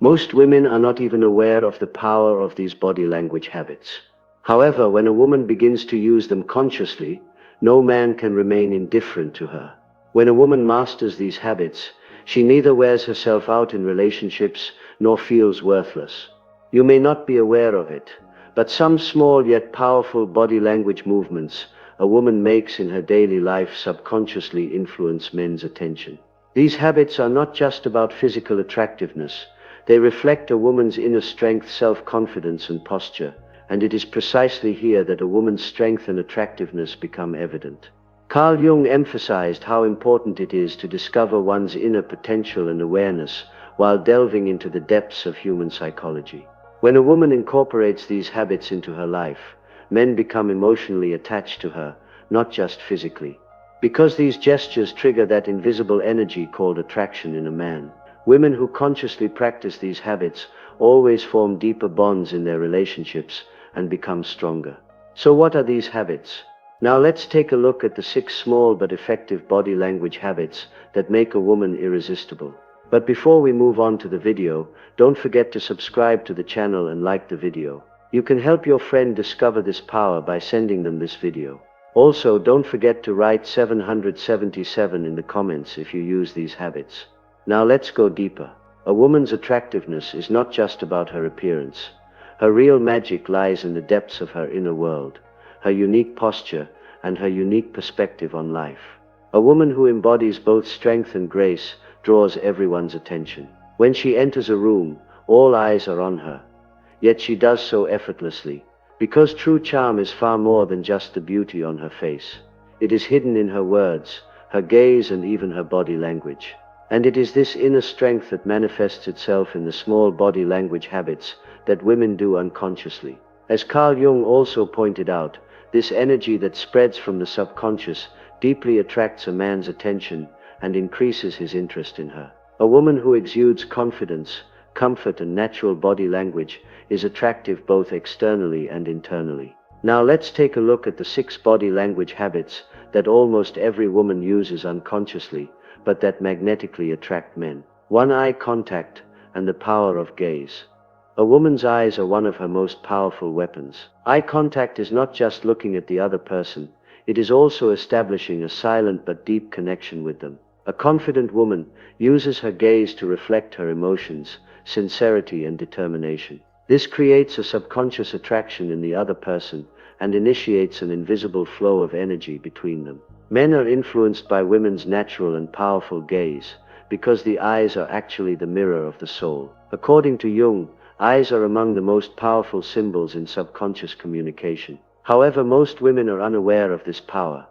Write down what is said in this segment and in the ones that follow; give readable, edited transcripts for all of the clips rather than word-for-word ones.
Most women are not even aware of the power of these body language habits. However, when a woman begins to use them consciously, no man can remain indifferent to her. When a woman masters these habits, she neither wears herself out in relationships nor feels worthless. You may not be aware of it, but some small yet powerful body language movements a woman makes in her daily life subconsciously influence men's attention. These habits are not just about physical attractiveness. They reflect a woman's inner strength, self-confidence, and posture, and it is precisely here that a woman's strength and attractiveness become evident. Carl Jung emphasized how important it is to discover one's inner potential and awareness while delving into the depths of human psychology. When a woman incorporates these habits into her life, men become emotionally attached to her, not just physically. Because these gestures trigger that invisible energy called attraction in a man, women who consciously practice these habits always form deeper bonds in their relationships and become stronger. So what are these habits? Now let's take a look at the 6 small but effective body language habits that make a woman irresistible. But before we move on to the video, don't forget to subscribe to the channel and like the video. You can help your friend discover this power by sending them this video. Also, don't forget to write 777 in the comments if you use these habits. Now let's go deeper. A woman's attractiveness is not just about her appearance. Her real magic lies in the depths of her inner world, her unique posture, and her unique perspective on life. A woman who embodies both strength and grace draws everyone's attention. When she enters a room, all eyes are on her, yet she does so effortlessly, because true charm is far more than just the beauty on her face. It is hidden in her words, her gaze, and even her body language. And it is this inner strength that manifests itself in the small body language habits that women do unconsciously. As Carl Jung also pointed out, this energy that spreads from the subconscious deeply attracts a man's attention and increases his interest in her. A woman who exudes confidence, comfort, and natural body language is attractive both externally and internally. Now let's take a look at the 6 body language habits that almost every woman uses unconsciously, but that magnetically attract men. 1. Eye contact and the power of gaze. A woman's eyes are one of her most powerful weapons. Eye contact is not just looking at the other person, it is also establishing a silent but deep connection with them. A confident woman uses her gaze to reflect her emotions, sincerity, and determination. This creates a subconscious attraction in the other person and initiates an invisible flow of energy between them. Men are influenced by women's natural and powerful gaze because the eyes are actually the mirror of the soul. According to Jung, eyes are among the most powerful symbols in subconscious communication. However, most women are unaware of this power.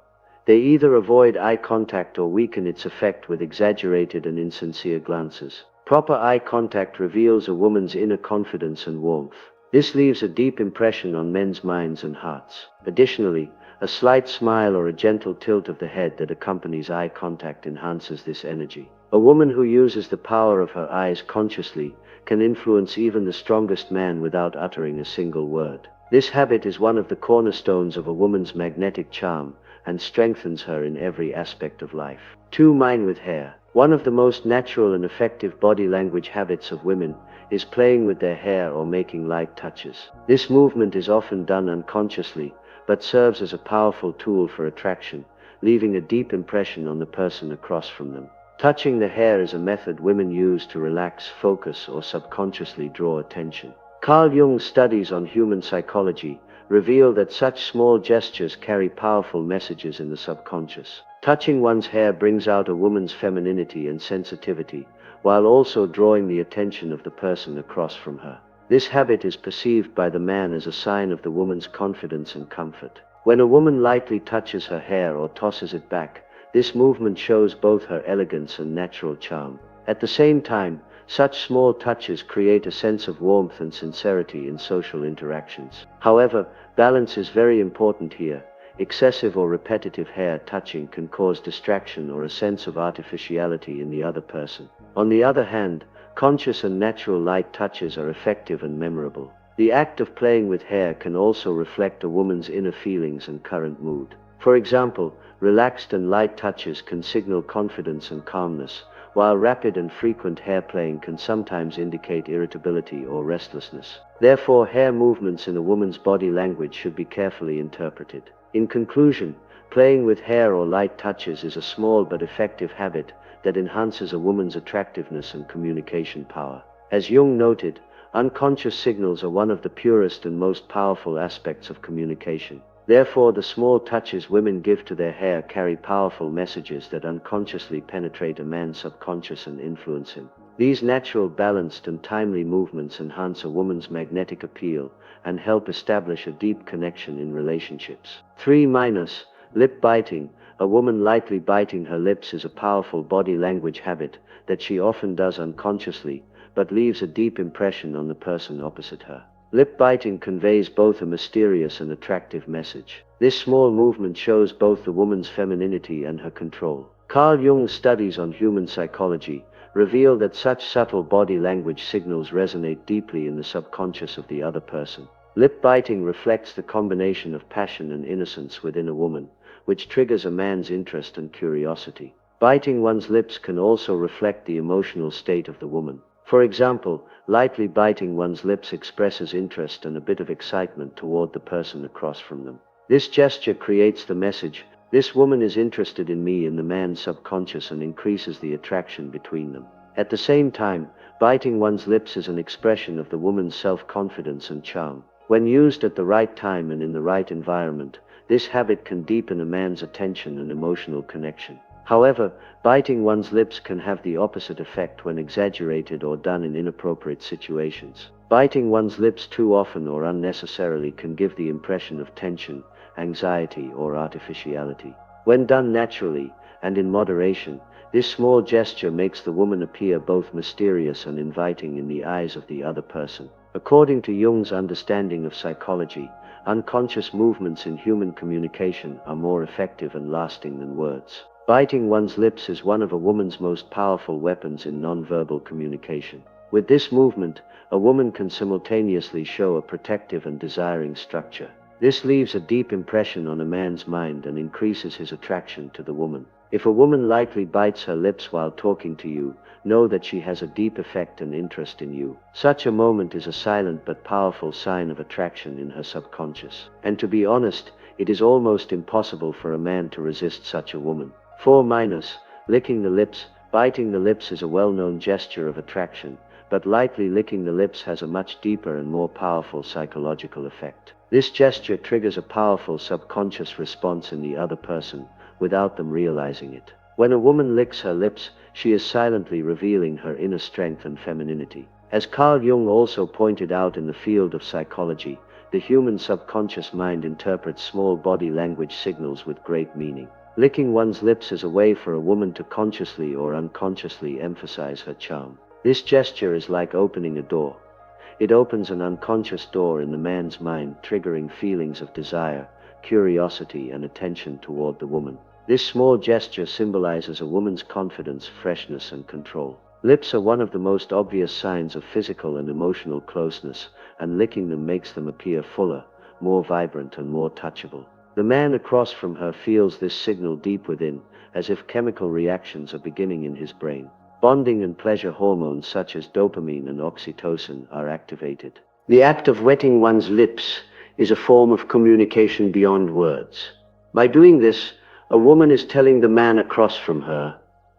They either avoid eye contact or weaken its effect with exaggerated and insincere glances. Proper eye contact reveals a woman's inner confidence and warmth. This leaves a deep impression on men's minds and hearts. Additionally, a slight smile or a gentle tilt of the head that accompanies eye contact enhances this energy. A woman who uses the power of her eyes consciously can influence even the strongest man without uttering a single word. This habit is one of the cornerstones of a woman's magnetic charm and strengthens her in every aspect of life. 2. Mine with hair. One of the most natural and effective body language habits of women is playing with their hair or making light touches. This movement is often done unconsciously, but serves as a powerful tool for attraction, leaving a deep impression on the person across from them. Touching the hair is a method women use to relax, focus, or subconsciously draw attention. Carl Jung's studies on human psychology reveal that such small gestures carry powerful messages in the subconscious. Touching one's hair brings out a woman's femininity and sensitivity, while also drawing the attention of the person across from her. This habit is perceived by the man as a sign of the woman's confidence and comfort. When a woman lightly touches her hair or tosses it back, this movement shows both her elegance and natural charm. At the same time, such small touches create a sense of warmth and sincerity in social interactions. However, balance is very important here. Excessive or repetitive hair touching can cause distraction or a sense of artificiality in the other person. On the other hand, conscious and natural light touches are effective and memorable. The act of playing with hair can also reflect a woman's inner feelings and current mood. For example, relaxed and light touches can signal confidence and calmness, while rapid and frequent hair playing can sometimes indicate irritability or restlessness. Therefore, hair movements in a woman's body language should be carefully interpreted. In conclusion, playing with hair or light touches is a small but effective habit that enhances a woman's attractiveness and communication power. As Jung noted, unconscious signals are one of the purest and most powerful aspects of communication. Therefore, the small touches women give to their hair carry powerful messages that unconsciously penetrate a man's subconscious and influence him. These natural, balanced, and timely movements enhance a woman's magnetic appeal and help establish a deep connection in relationships. 3. Lip biting. A woman lightly biting her lips is a powerful body language habit that she often does unconsciously, but leaves a deep impression on the person opposite her. Lip biting conveys both a mysterious and attractive message. This small movement shows both the woman's femininity and her control. Carl Jung's studies on human psychology reveal that such subtle body language signals resonate deeply in the subconscious of the other person. Lip biting reflects the combination of passion and innocence within a woman, which triggers a man's interest and curiosity. Biting one's lips can also reflect the emotional state of the woman. For example, lightly biting one's lips expresses interest and a bit of excitement toward the person across from them. This gesture creates the message, "This woman is interested in me," in the man's subconscious and increases the attraction between them. At the same time, biting one's lips is an expression of the woman's self-confidence and charm. When used at the right time and in the right environment, this habit can deepen a man's attention and emotional connection. However, biting one's lips can have the opposite effect when exaggerated or done in inappropriate situations. Biting one's lips too often or unnecessarily can give the impression of tension, anxiety, or artificiality. When done naturally and in moderation, this small gesture makes the woman appear both mysterious and inviting in the eyes of the other person. According to Jung's understanding of psychology, unconscious movements in human communication are more effective and lasting than words. Biting one's lips is one of a woman's most powerful weapons in nonverbal communication. With this movement, a woman can simultaneously show a protective and desiring structure. This leaves a deep impression on a man's mind and increases his attraction to the woman. If a woman lightly bites her lips while talking to you, know that she has a deep effect and interest in you. Such a moment is a silent but powerful sign of attraction in her subconscious. And to be honest, it is almost impossible for a man to resist such a woman. 4. Licking the lips. Biting the lips is a well-known gesture of attraction, but lightly licking the lips has a much deeper and more powerful psychological effect. This gesture triggers a powerful subconscious response in the other person, without them realizing it. When a woman licks her lips, she is silently revealing her inner strength and femininity. As Carl Jung also pointed out, in the field of psychology, the human subconscious mind interprets small body language signals with great meaning. Licking one's lips is a way for a woman to consciously or unconsciously emphasize her charm. This gesture is like opening a door. It opens an unconscious door in the man's mind, triggering feelings of desire, curiosity, and attention toward the woman. This small gesture symbolizes a woman's confidence, freshness, and control. Lips are one of the most obvious signs of physical and emotional closeness, and licking them makes them appear fuller, more vibrant, and more touchable. The man across from her feels this signal deep within, as if chemical reactions are beginning in his brain. Bonding and pleasure hormones such as dopamine and oxytocin are activated. The act of wetting one's lips is a form of communication beyond words. By doing this, a woman is telling the man across from her,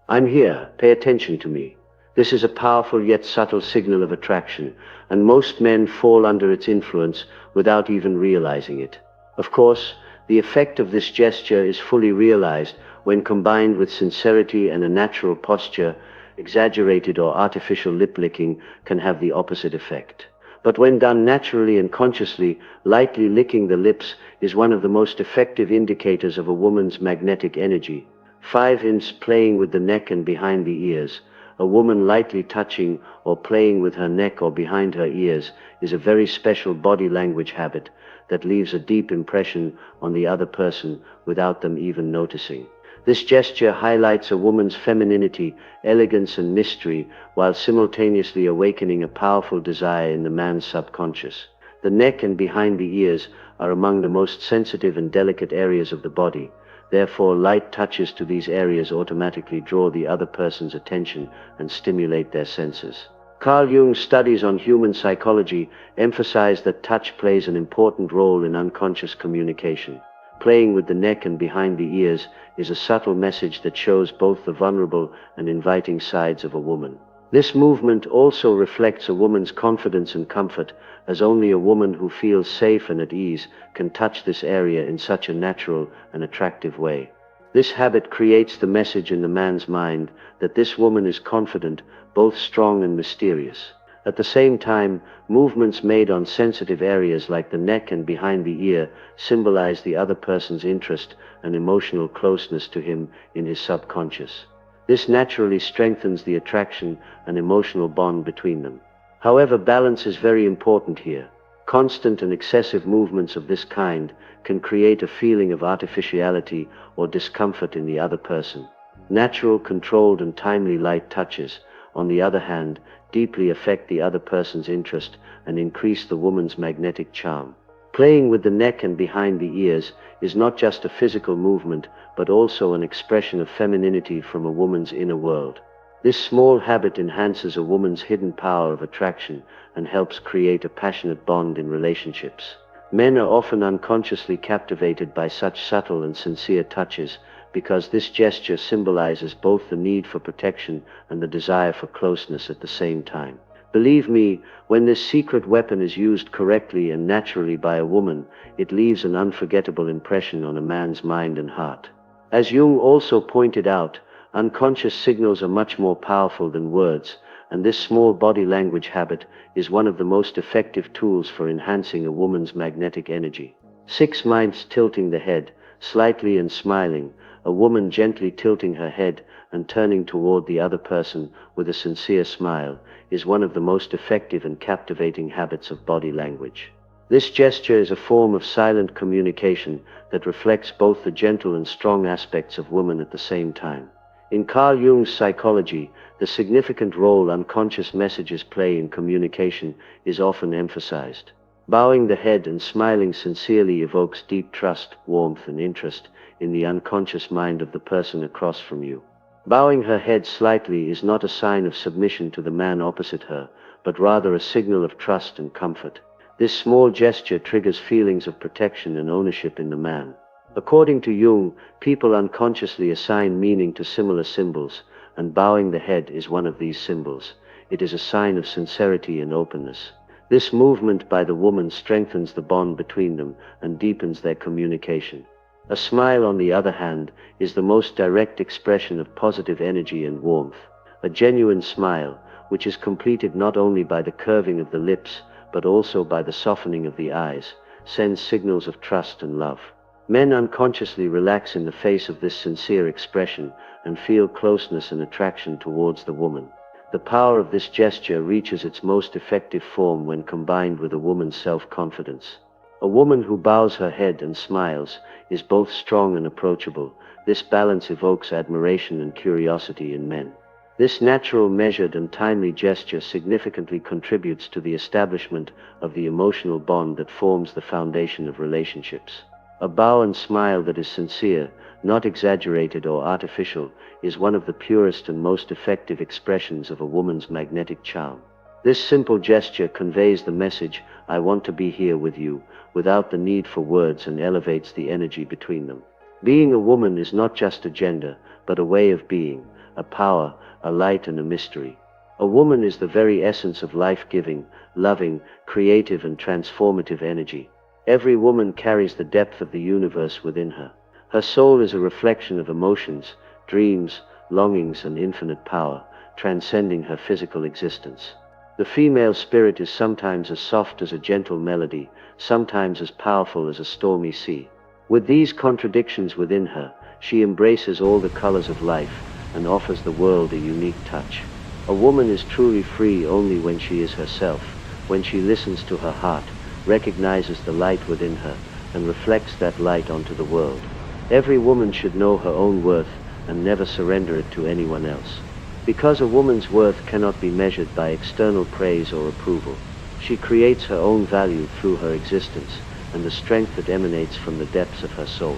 "I'm here, pay attention to me." This is a powerful yet subtle signal of attraction, and most men fall under its influence without even realizing it. Of course, the effect of this gesture is fully realized when combined with sincerity and a natural posture. Exaggerated or artificial lip licking can have the opposite effect. But when done naturally and consciously, lightly licking the lips is one of the most effective indicators of a woman's magnetic energy. 5. Playing with the neck and behind the ears. A woman lightly touching or playing with her neck or behind her ears is a very special body language habit that leaves a deep impression on the other person without them even noticing. This gesture highlights a woman's femininity, elegance, and mystery, while simultaneously awakening a powerful desire in the man's subconscious. The neck and behind the ears are among the most sensitive and delicate areas of the body, Therefore, light touches to these areas automatically draw the other person's attention and stimulate their senses. Carl Jung's studies on human psychology emphasize that touch plays an important role in unconscious communication. Playing with the neck and behind the ears is a subtle message that shows both the vulnerable and inviting sides of a woman. This movement also reflects a woman's confidence and comfort, as only a woman who feels safe and at ease can touch this area in such a natural and attractive way. This habit creates the message in the man's mind that this woman is confident, both strong and mysterious. At the same time, movements made on sensitive areas like the neck and behind the ear symbolize the other person's interest and emotional closeness to him in his subconscious. This naturally strengthens the attraction and emotional bond between them. However, balance is very important here. Constant and excessive movements of this kind can create a feeling of artificiality or discomfort in the other person. Natural, controlled, and timely light touches, on the other hand, deeply affect the other person's interest and increase the woman's magnetic charm. Playing with the neck and behind the ears is not just a physical movement, but also an expression of femininity from a woman's inner world. This small habit enhances a woman's hidden power of attraction and helps create a passionate bond in relationships. Men are often unconsciously captivated by such subtle and sincere touches because this gesture symbolizes both the need for protection and the desire for closeness at the same time. Believe me, when this secret weapon is used correctly and naturally by a woman, it leaves an unforgettable impression on a man's mind and heart. As Jung also pointed out, unconscious signals are much more powerful than words, and this small body language habit is one of the most effective tools for enhancing a woman's magnetic energy. 6 Minds tilting the head, slightly and smiling. A woman gently tilting her head and turning toward the other person with a sincere smile is one of the most effective and captivating habits of body language. This gesture is a form of silent communication that reflects both the gentle and strong aspects of woman at the same time. In Carl Jung's psychology, the significant role unconscious messages play in communication is often emphasized. Bowing the head and smiling sincerely evokes deep trust, warmth, and interest in the unconscious mind of the person across from you. Bowing her head slightly is not a sign of submission to the man opposite her, but rather a signal of trust and comfort. This small gesture triggers feelings of protection and ownership in the man. According to Jung, people unconsciously assign meaning to similar symbols, and bowing the head is one of these symbols. It is a sign of sincerity and openness. This movement by the woman strengthens the bond between them and deepens their communication. A smile, on the other hand, is the most direct expression of positive energy and warmth. A genuine smile, which is completed not only by the curving of the lips, but also by the softening of the eyes, sends signals of trust and love. Men unconsciously relax in the face of this sincere expression and feel closeness and attraction towards the woman. The power of this gesture reaches its most effective form when combined with a woman's self-confidence. A woman who bows her head and smiles is both strong and approachable. This balance evokes admiration and curiosity in men. This natural, measured, and timely gesture significantly contributes to the establishment of the emotional bond that forms the foundation of relationships. A bow and smile that is sincere, not exaggerated or artificial, is one of the purest and most effective expressions of a woman's magnetic charm. This simple gesture conveys the message, "I want to be here with you," without the need for words, and elevates the energy between them. Being a woman is not just a gender, but a way of being, a power, a light, and a mystery. A woman is the very essence of life-giving, loving, creative, and transformative energy. Every woman carries the depth of the universe within her. Her soul is a reflection of emotions, dreams, longings, and infinite power, transcending her physical existence. The female spirit is sometimes as soft as a gentle melody, sometimes as powerful as a stormy sea. With these contradictions within her, she embraces all the colors of life and offers the world a unique touch. A woman is truly free only when she is herself, when she listens to her heart, recognizes the light within her, and reflects that light onto the world. Every woman should know her own worth and never surrender it to anyone else. Because a woman's worth cannot be measured by external praise or approval, she creates her own value through her existence and the strength that emanates from the depths of her soul.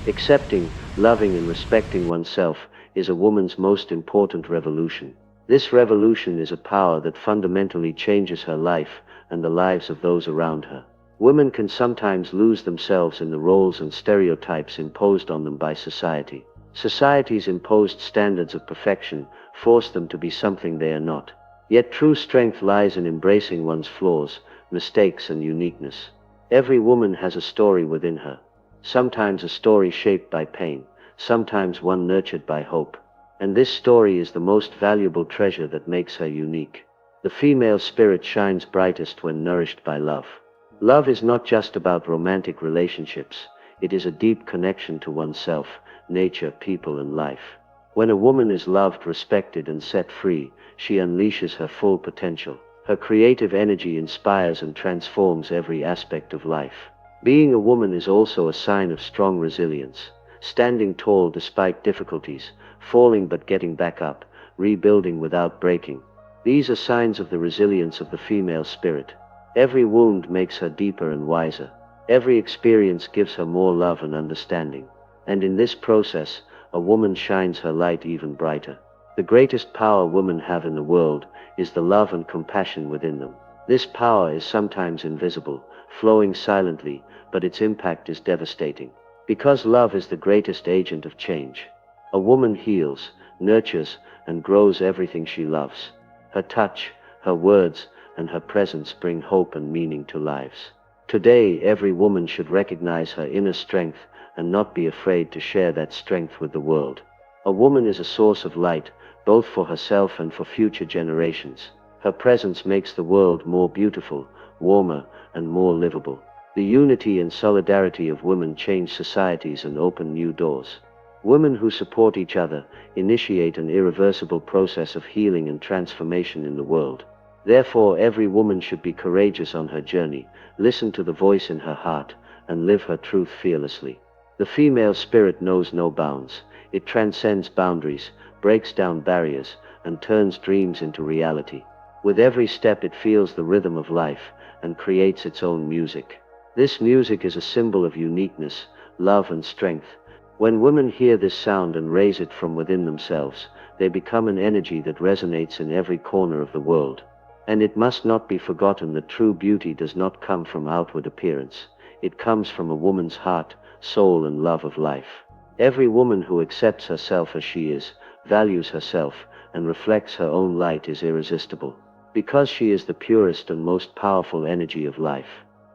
Accepting, loving and respecting oneself is a woman's most important revolution. This revolution is a power that fundamentally changes her life and the lives of those around her. Women can sometimes lose themselves in the roles and stereotypes imposed on them by society. Society's imposed standards of perfection force them to be something they are not. Yet true strength lies in embracing one's flaws, mistakes and uniqueness. Every woman has a story within her. Sometimes a story shaped by pain, sometimes one nurtured by hope. And this story is the most valuable treasure that makes her unique. The female spirit shines brightest when nourished by love. Love is not just about romantic relationships. It is a deep connection to oneself, nature, people and life. When a woman is loved, respected and set free, she unleashes her full potential. Her creative energy inspires and transforms every aspect of life. Being a woman is also a sign of strong resilience, standing tall despite difficulties, falling but getting back up, rebuilding without breaking. These are signs of the resilience of the female spirit. Every wound makes her deeper and wiser. Every experience gives her more love and understanding. And in this process, a woman shines her light even brighter. The greatest power women have in the world is the love and compassion within them. This power is sometimes invisible, flowing silently, but its impact is devastating. Because love is the greatest agent of change. A woman heals, nurtures, and grows everything she loves. Her touch, her words, and her presence bring hope and meaning to lives. Today, every woman should recognize her inner strength and not be afraid to share that strength with the world. A woman is a source of light, both for herself and for future generations. Her presence makes the world more beautiful, warmer, and more livable. The unity and solidarity of women change societies and open new doors. Women who support each other initiate an irreversible process of healing and transformation in the world. Therefore, every woman should be courageous on her journey, listen to the voice in her heart, and live her truth fearlessly. The female spirit knows no bounds. It transcends boundaries, breaks down barriers, and turns dreams into reality. With every step it feels the rhythm of life and creates its own music. This music is a symbol of uniqueness, love and strength. When women hear this sound and raise it from within themselves, they become an energy that resonates in every corner of the world. And it must not be forgotten that true beauty does not come from outward appearance. It comes from a woman's heart, soul and love of life. Every woman who accepts herself as she is, values herself, and reflects her own light is irresistible, because she is the purest and most powerful energy of life.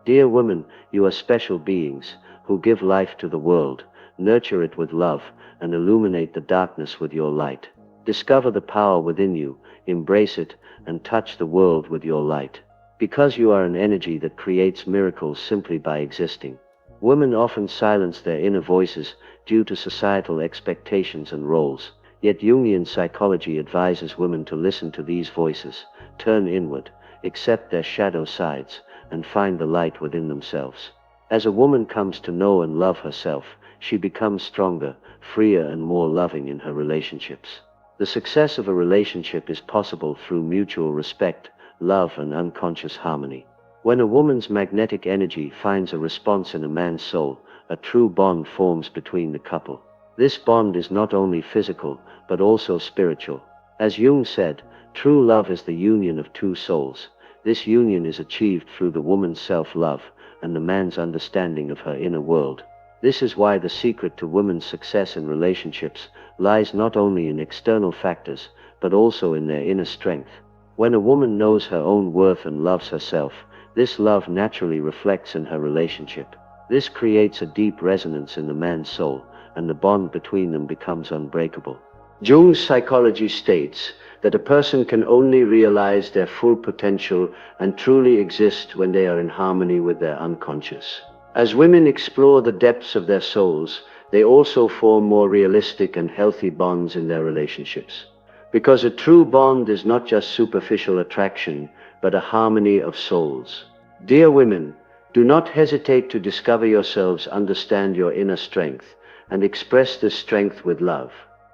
Dear women, you are special beings who give life to the world, nurture it with love, and illuminate the darkness with your light. Discover the power within you, embrace it, and touch the world with your light. Because you are an energy that creates miracles simply by existing. Women often silence their inner voices due to societal expectations and roles. Yet Jungian psychology advises women to listen to these voices, turn inward, accept their shadow sides, and find the light within themselves. As a woman comes to know and love herself, she becomes stronger, freer, and more loving in her relationships. The success of a relationship is possible through mutual respect, love, and unconscious harmony. When a woman's magnetic energy finds a response in a man's soul, a true bond forms between the couple. This bond is not only physical, but also spiritual. As Jung said, true love is the union of two souls. This union is achieved through the woman's self-love and the man's understanding of her inner world. This is why the secret to women's success in relationships lies not only in external factors, but also in their inner strength. When a woman knows her own worth and loves herself, this love naturally reflects in her relationship. This creates a deep resonance in the man's soul, and the bond between them becomes unbreakable. Jung's psychology states that a person can only realize their full potential and truly exist when they are in harmony with their unconscious. As women explore the depths of their souls, they also form more realistic and healthy bonds in their relationships. Because a true bond is not just superficial attraction, but a harmony of souls. Dear women, do not hesitate to discover yourselves, understand your inner strength, and express this strength with love.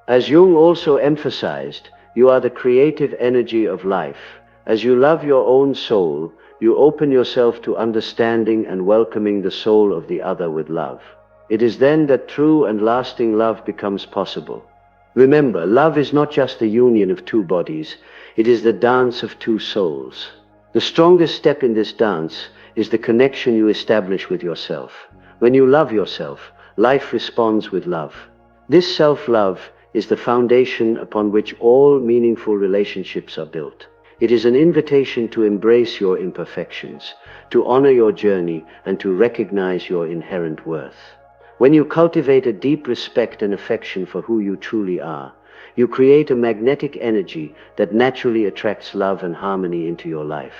As Jung also emphasized, you are the creative energy of life. As you love your own soul, you open yourself to understanding and welcoming the soul of the other with love. It is then that true and lasting love becomes possible. Remember, love is not just the union of two bodies, it is the dance of two souls. The strongest step in this dance is the connection you establish with yourself. When you love yourself, life responds with love. This self-love is the foundation upon which all meaningful relationships are built. It is an invitation to embrace your imperfections, to honor your journey, and to recognize your inherent worth. When you cultivate a deep respect and affection for who you truly are, you create a magnetic energy that naturally attracts love and harmony into your life.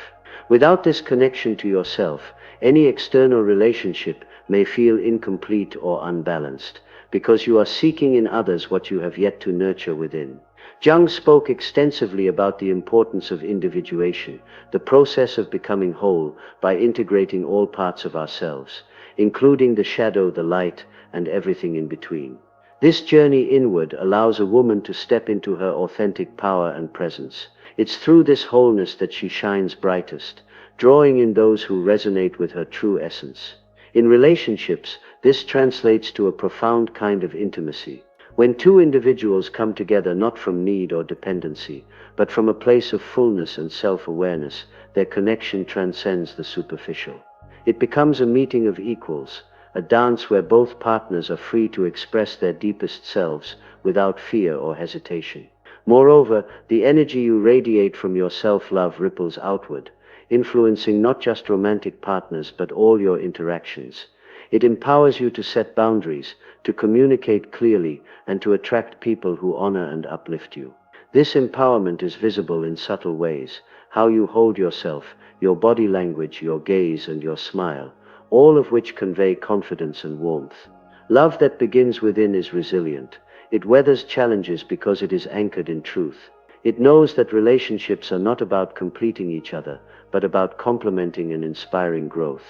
Without this connection to yourself, any external relationship may feel incomplete or unbalanced, because you are seeking in others what you have yet to nurture within. Jung spoke extensively about the importance of individuation, the process of becoming whole by integrating all parts of ourselves, including the shadow, the light, and everything in between. This journey inward allows a woman to step into her authentic power and presence. It's through this wholeness that she shines brightest, drawing in those who resonate with her true essence. In relationships, this translates to a profound kind of intimacy. When two individuals come together not from need or dependency, but from a place of fullness and self-awareness, their connection transcends the superficial. It becomes a meeting of equals, a dance where both partners are free to express their deepest selves without fear or hesitation. Moreover, the energy you radiate from your self-love ripples outward, influencing not just romantic partners but all your interactions. It empowers you to set boundaries, to communicate clearly, and to attract people who honor and uplift you. This empowerment is visible in subtle ways: how you hold yourself, your body language, your gaze, and your smile, all of which convey confidence and warmth. Love that begins within is resilient. It weathers challenges because it is anchored in truth. It knows that relationships are not about completing each other, but about complementing and inspiring growth.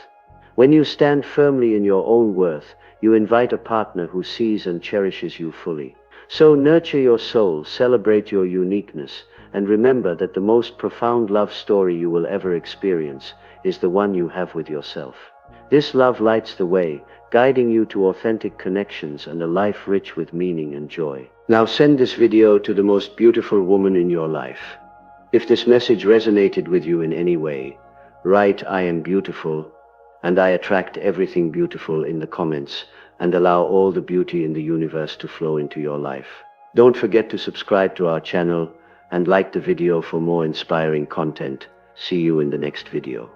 When you stand firmly in your own worth, you invite a partner who sees and cherishes you fully. So nurture your soul, celebrate your uniqueness, and remember that the most profound love story you will ever experience is the one you have with yourself. This love lights the way, guiding you to authentic connections and a life rich with meaning and joy. Now send this video to the most beautiful woman in your life. If this message resonated with you in any way, write "I am beautiful" and "I attract everything beautiful" in the comments, and allow all the beauty in the universe to flow into your life. Don't forget to subscribe to our channel and like the video for more inspiring content. See you in the next video.